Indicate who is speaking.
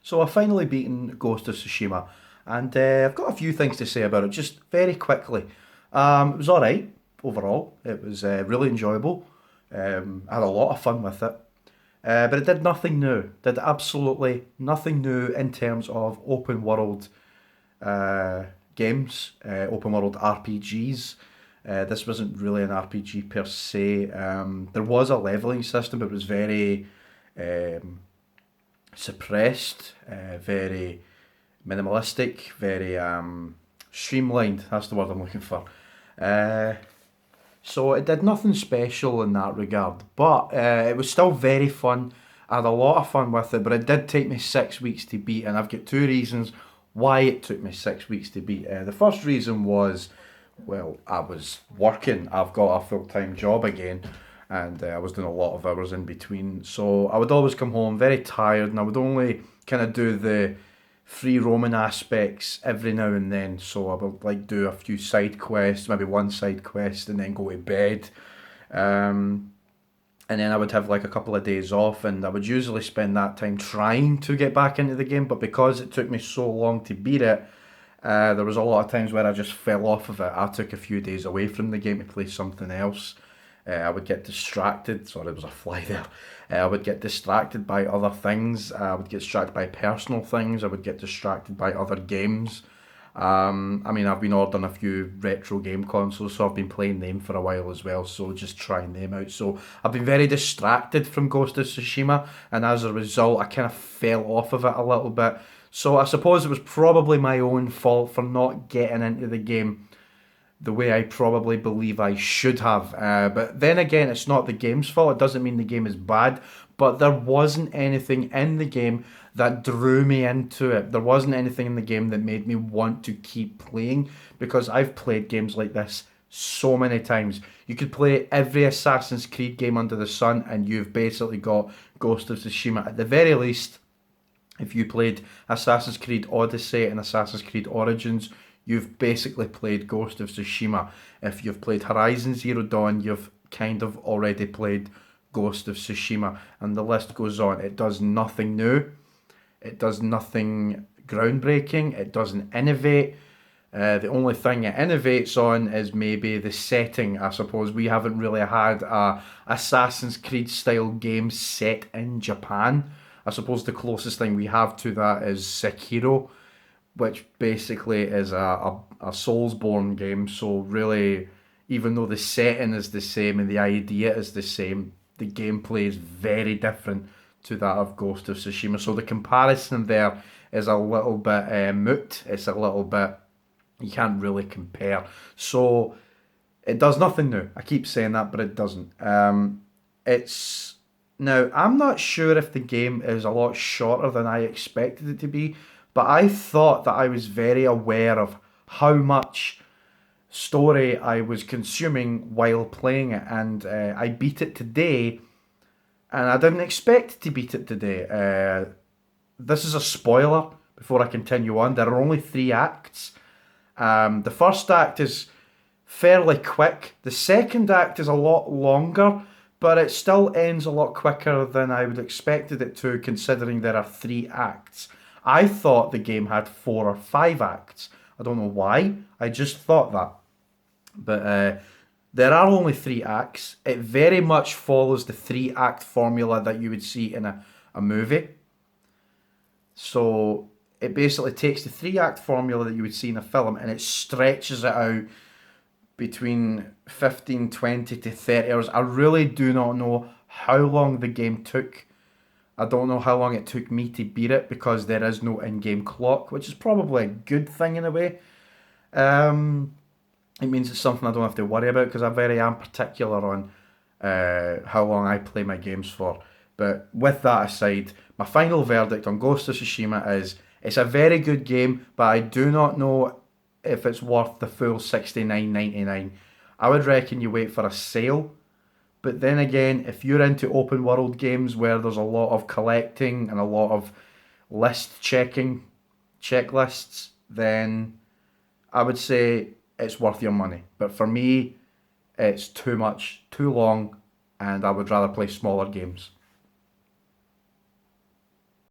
Speaker 1: So I've finally beaten Ghost of Tsushima, and I've got a few things to say about it, just very quickly. It was alright overall. It was really enjoyable. I had a lot of fun with it. But it did nothing new. Did absolutely nothing new in terms of open world uh, games, open world RPGs. This wasn't really an RPG per se. There was a leveling system, but it was very um, suppressed, very minimalistic, very streamlined. That's the word I'm looking for. Uh, so it did nothing special in that regard, but it was still very fun. I had a lot of fun with it, but it did take me 6 weeks to beat, and I've got two reasons why it took me 6 weeks to beat. The first reason was, well, I was working. I've got a full time job again, and I was doing a lot of hours in between. So I would always come home very tired, and I would only kind of do the free roaming aspects every now and then. So I would like do a few side quests, maybe one side quest, and then go to bed. Um, and then I would have like a couple of days off, and I would usually spend that time trying to get back into the game. But because it took me so long to beat it, there was a lot of times where I just fell off of it. I took a few days away from the game to play something else. I would get distracted. Sorry, there was a fly there. I would get distracted by other things. I would get distracted by personal things. I would get distracted by other games. I mean, I've been ordering a few retro game consoles, so I've been playing them for a while as well, so just trying them out. So I've been very distracted from Ghost of Tsushima, and as a result, I kind of fell off of it a little bit. So I suppose it was probably my own fault for not getting into the game the way I probably believe I should have. But then again, it's not the game's fault. It doesn't mean the game is bad. But there wasn't anything in the game that drew me into it. There wasn't anything in the game that made me want to keep playing, because I've played games like this so many times. You could play every Assassin's Creed game under the sun, and you've basically got Ghost of Tsushima. At the very least, if you played Assassin's Creed Odyssey and Assassin's Creed Origins, you've basically played Ghost of Tsushima. If you've played Horizon Zero Dawn, you've kind of already played Ghost of Tsushima. And the list goes on. It does nothing new. It does nothing groundbreaking. It doesn't innovate. The only thing it innovates on is maybe the setting. I suppose we haven't really had a Assassin's Creed style game set in Japan. I suppose the closest thing we have to that is Sekiro, which basically is a Soulsborne game. So really, even though the setting is the same and the idea is the same, the gameplay is very different to that of Ghost of Tsushima. So the comparison there is a little bit moot. It's a little bit, you can't really compare. So it does nothing new. I keep saying that, but it doesn't. It's now, I'm not sure if the game is a lot shorter than I expected it to be, but I thought that I was very aware of how much story I was consuming while playing it, and I beat it today, and I didn't expect to beat it today. This is a spoiler before I continue on. There are only three acts. The first act is fairly quick. The second act is a lot longer, but it still ends a lot quicker than I would expected it to, considering there are three acts. I thought the game had 4 or 5 acts. I don't know why. I just thought that. But there are only three acts. It very much follows the 3 act formula that you would see in a movie. So it basically takes the 3 act formula that you would see in a film, and it stretches it out between 15, 20 to 30 hours. I really do not know how long the game took. I don't know how long it took me to beat it, because there is no in-game clock, which is probably a good thing in a way. It means it's something I don't have to worry about, because I very am particular on how long I play my games for. But with that aside, my final verdict on Ghost of Tsushima is it's a very good game, but I do not know if it's worth the full $69.99. I would reckon you wait for a sale. But then again, if you're into open world games where there's a lot of collecting and a lot of list checking, checklists, then I would say it's worth your money. But for me, it's too much, too long, and I would rather play smaller games.